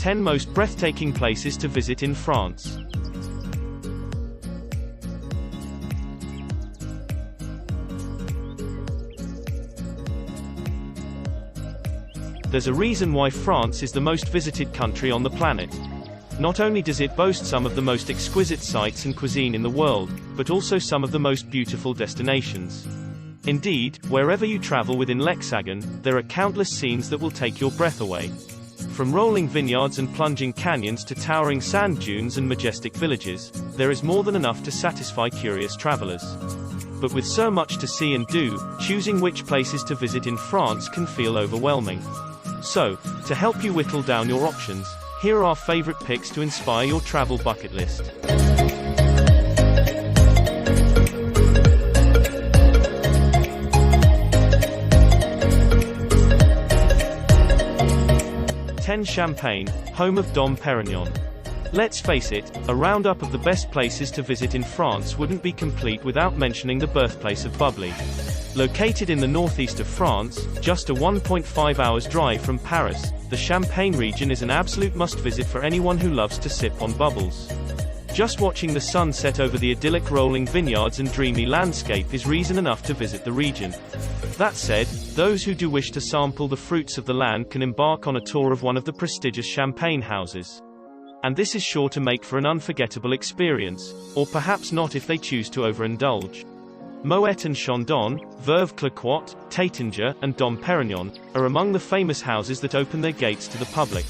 10 most breathtaking places to visit in France. There's a reason why France is the most visited country on the planet. Not only does it boast some of the most exquisite sights and cuisine in the world, but also some of the most beautiful destinations. Indeed, wherever you travel within l'Hexagone, there are countless scenes that will take your breath away. From rolling vineyards and plunging canyons to towering sand dunes and majestic villages, there is more than enough to satisfy curious travelers. But with so much to see and do, choosing which places to visit in France can feel overwhelming. So, to help you whittle down your options, here are our favorite picks to inspire your travel bucket list. Champagne, home of Dom Perignon. Let's face it, a roundup of the best places to visit in France wouldn't be complete without mentioning the birthplace of bubbly. Located in the northeast of France, just a 1.5 hours drive from Paris, the Champagne region is an absolute must-visit for anyone who loves to sip on bubbles. Just watching the sun set over the idyllic rolling vineyards and dreamy landscape is reason enough to visit the region. That said, those who do wish to sample the fruits of the land can embark on a tour of one of the prestigious champagne houses. And this is sure to make for an unforgettable experience, or perhaps not if they choose to overindulge. Moet and Chandon, Veuve Clicquot, Taittinger, and Dom Perignon are among the famous houses that open their gates to the public.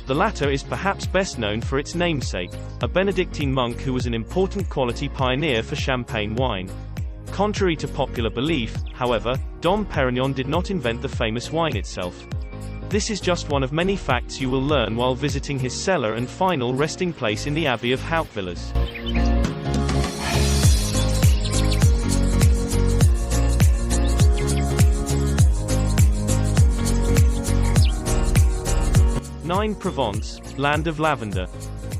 The latter is perhaps best known for its namesake, a Benedictine monk who was an important quality pioneer for champagne wine. Contrary to popular belief, however, Dom Perignon did not invent the famous wine itself. This is just one of many facts you will learn while visiting his cellar and final resting place in the Abbey of Hautevillers. Provence, land of lavender.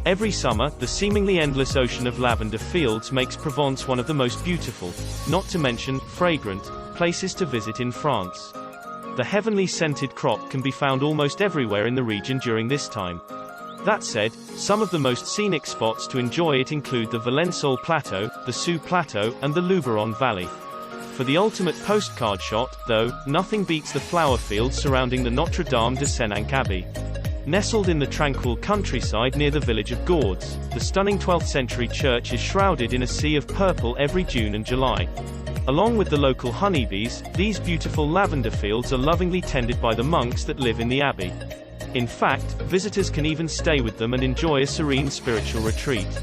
Every summer, the seemingly endless ocean of lavender fields makes Provence one of the most beautiful, not to mention fragrant, places to visit in France. The heavenly scented crop can be found almost everywhere in the region during this time. That said, some of the most scenic spots to enjoy it include the Valençol Plateau, the Sous Plateau, and the Luberon Valley. For the ultimate postcard shot, though, nothing beats the flower fields surrounding the Notre Dame de Senanque Abbey. Nestled in the tranquil countryside near the village of Gorges, the stunning 12th century church is shrouded in a sea of purple every June and July. Along with the local honeybees, these beautiful lavender fields are lovingly tended by the monks that live in the abbey. In fact, visitors can even stay with them and enjoy a serene spiritual retreat.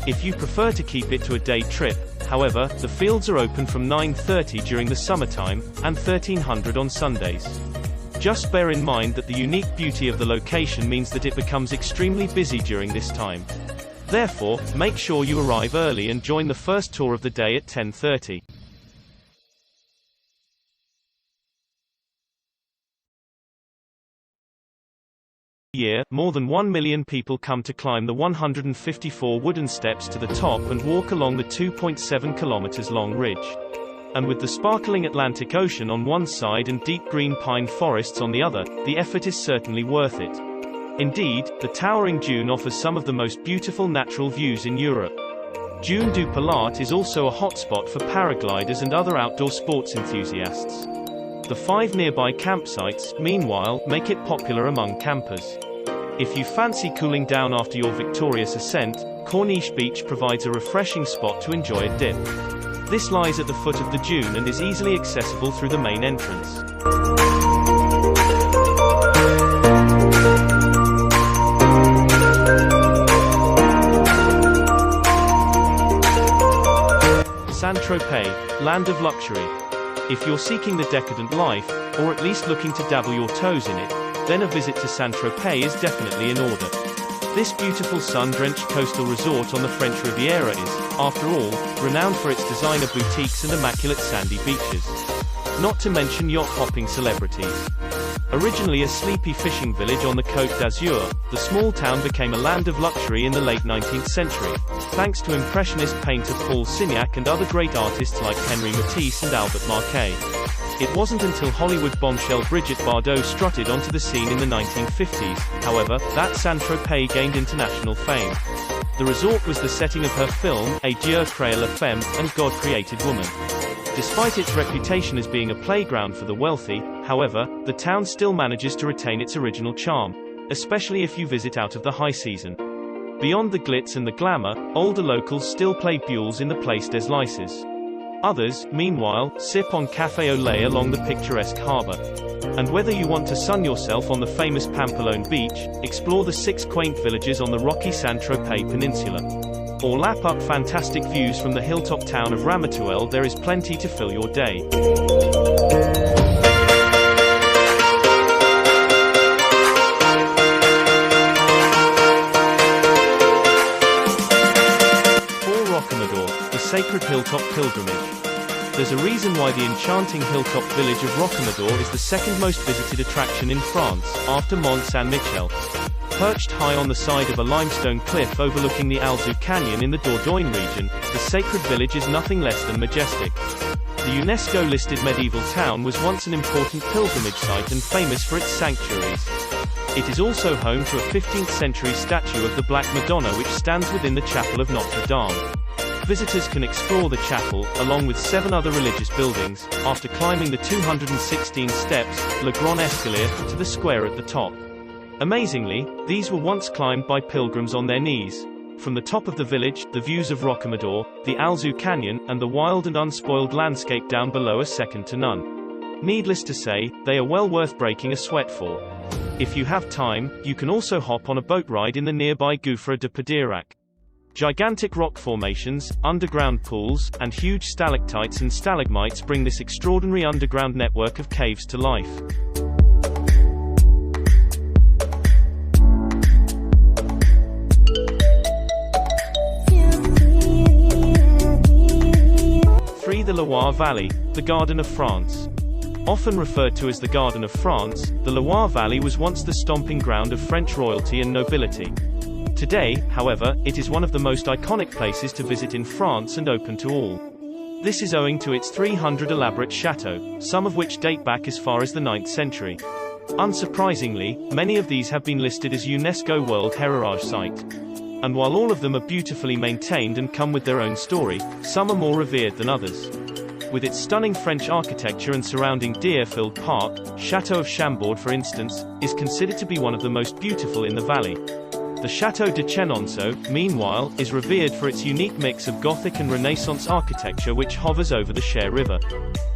If you prefer to keep it to a day trip, however, the fields are open from 9:30 during the summertime, and 1300 on Sundays. Just bear in mind that the unique beauty of the location means that it becomes extremely busy during this time. Therefore, make sure you arrive early and join the first tour of the day at 10:30. Year, more than 1 million people come to climb the 154 wooden steps to the top and walk along the 2.7 kilometers long ridge. And with the sparkling Atlantic Ocean on one side and deep green pine forests on the other, the effort is certainly worth it. Indeed, the towering dune offers some of the most beautiful natural views in Europe. Dune du Pilat is also a hotspot for paragliders and other outdoor sports enthusiasts. The 5 nearby campsites, meanwhile, make it popular among campers. If you fancy cooling down after your victorious ascent, Corniche Beach provides a refreshing spot to enjoy a dip. This lies at the foot of the dune and is easily accessible through the main entrance. Saint-Tropez, land of luxury. If you're seeking the decadent life, or at least looking to dabble your toes in it, then a visit to Saint-Tropez is definitely in order. This beautiful sun-drenched coastal resort on the French Riviera is, after all, renowned for its designer boutiques and immaculate sandy beaches. Not to mention yacht-hopping celebrities. Originally a sleepy fishing village on the Côte d'Azur, the small town became a land of luxury in the late 19th century, thanks to Impressionist painter Paul Signac and other great artists like Henri Matisse and Albert Marquet. It wasn't until Hollywood bombshell Brigitte Bardot strutted onto the scene in the 1950s, however, that Saint-Tropez gained international fame. The resort was the setting of her film, A Dieu créa la femme, and God created woman. Despite its reputation as being a playground for the wealthy, however, the town still manages to retain its original charm, especially if you visit out of the high season. Beyond the glitz and the glamour, older locals still play boules in the Place des Lyces. Others, meanwhile, sip on café au lait along the picturesque harbor. And whether you want to sun yourself on the famous Pampelonne beach, explore the 6 quaint villages on the rocky Saint-Tropez peninsula, or lap up fantastic views from the hilltop town of Ramatuelle, there is plenty to fill your day. Rocamadour, the sacred hilltop pilgrimage. There's a reason why the enchanting hilltop village of Rocamadour is the second most visited attraction in France, after Mont Saint-Michel. Perched high on the side of a limestone cliff overlooking the Alzou Canyon in the Dordogne region, the sacred village is nothing less than majestic. The UNESCO-listed medieval town was once an important pilgrimage site and famous for its sanctuaries. It is also home to a 15th-century statue of the Black Madonna which stands within the chapel of Notre Dame. Visitors can explore the chapel, along with 7 other religious buildings, after climbing the 216 steps, Le Grand Escalier, to the square at the top. Amazingly, these were once climbed by pilgrims on their knees. From the top of the village, the views of Rocamadour, the Alzou Canyon, and the wild and unspoiled landscape down below are second to none. Needless to say, they are well worth breaking a sweat for. If you have time, you can also hop on a boat ride in the nearby Gouffre de Pédirac. Gigantic rock formations, underground pools, and huge stalactites and stalagmites bring this extraordinary underground network of caves to life. The Loire Valley, the Garden of France. Often referred to as the Garden of France, the Loire Valley was once the stomping ground of French royalty and nobility. Today, however, it is one of the most iconic places to visit in France and open to all. This is owing to its 300 elaborate chateaux, some of which date back as far as the 9th century. Unsurprisingly, many of these have been listed as UNESCO World Heritage Site. And while all of them are beautifully maintained and come with their own story, some are more revered than others. With its stunning French architecture and surrounding deer-filled park, Château of Chambord, for instance, is considered to be one of the most beautiful in the valley. The Château de Chenonceau, meanwhile, is revered for its unique mix of Gothic and Renaissance architecture which hovers over the Cher River.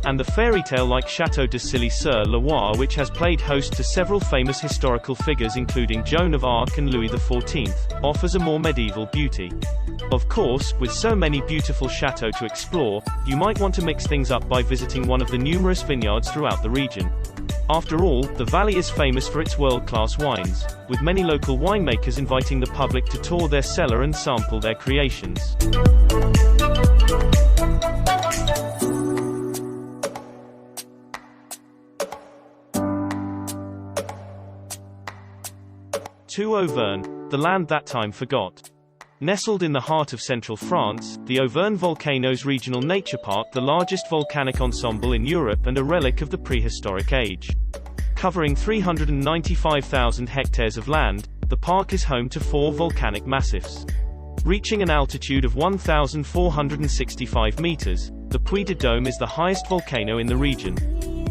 And the fairy tale-like Château de Silly-sur-Loire, which has played host to several famous historical figures including Joan of Arc and Louis XIV, offers a more medieval beauty. Of course, with so many beautiful chateaux to explore, you might want to mix things up by visiting one of the numerous vineyards throughout the region. After all, the valley is famous for its world-class wines, with many local winemakers inviting the public to tour their cellar and sample their creations. To Auvergne, the land that time forgot. Nestled in the heart of central France, the Auvergne Volcanoes Regional Nature Park, the largest volcanic ensemble in Europe and a relic of the prehistoric age. Covering 395,000 hectares of land, the park is home to 4 volcanic massifs. Reaching an altitude of 1,465 meters, the Puy de Dôme is the highest volcano in the region.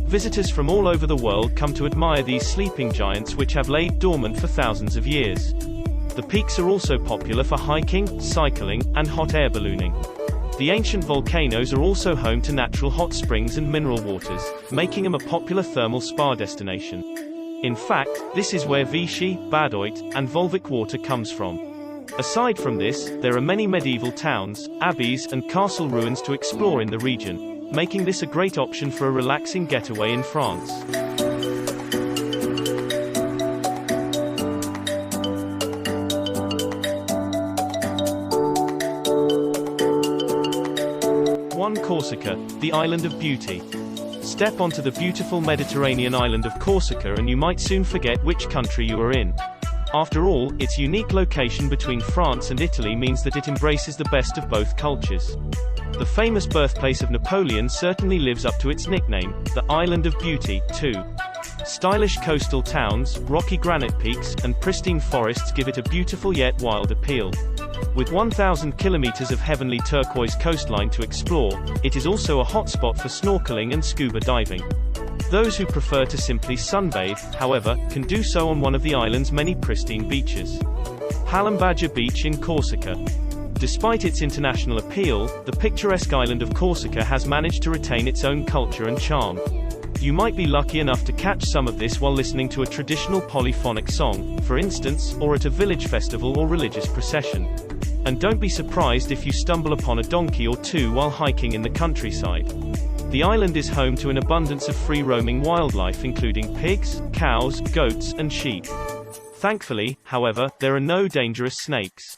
Visitors from all over the world come to admire these sleeping giants which have laid dormant for thousands of years. The peaks are also popular for hiking, cycling, and hot air ballooning. The ancient volcanoes are also home to natural hot springs and mineral waters, making them a popular thermal spa destination. In fact, this is where Vichy, Badoit, and Volvic water comes from. Aside from this, there are many medieval towns, abbeys, and castle ruins to explore in the region, making this a great option for a relaxing getaway in France. Corsica, the island of beauty. Step onto the beautiful Mediterranean island of Corsica and you might soon forget which country you are in. After all, its unique location between France and Italy means that it embraces the best of both cultures. The famous birthplace of Napoleon certainly lives up to its nickname, the Island of Beauty, too. Stylish coastal towns, rocky granite peaks, and pristine forests give it a beautiful yet wild appeal. With 1,000 kilometers of heavenly turquoise coastline to explore, it is also a hotspot for snorkeling and scuba diving. Those who prefer to simply sunbathe, however, can do so on one of the island's many pristine beaches. Halambadja Beach in Corsica. Despite its international appeal, the picturesque island of Corsica has managed to retain its own culture and charm. You might be lucky enough to catch some of this while listening to a traditional polyphonic song, for instance, or at a village festival or religious procession. And don't be surprised if you stumble upon a donkey or two while hiking in the countryside. The island is home to an abundance of free-roaming wildlife including pigs, cows, goats, and sheep. Thankfully, however, there are no dangerous snakes.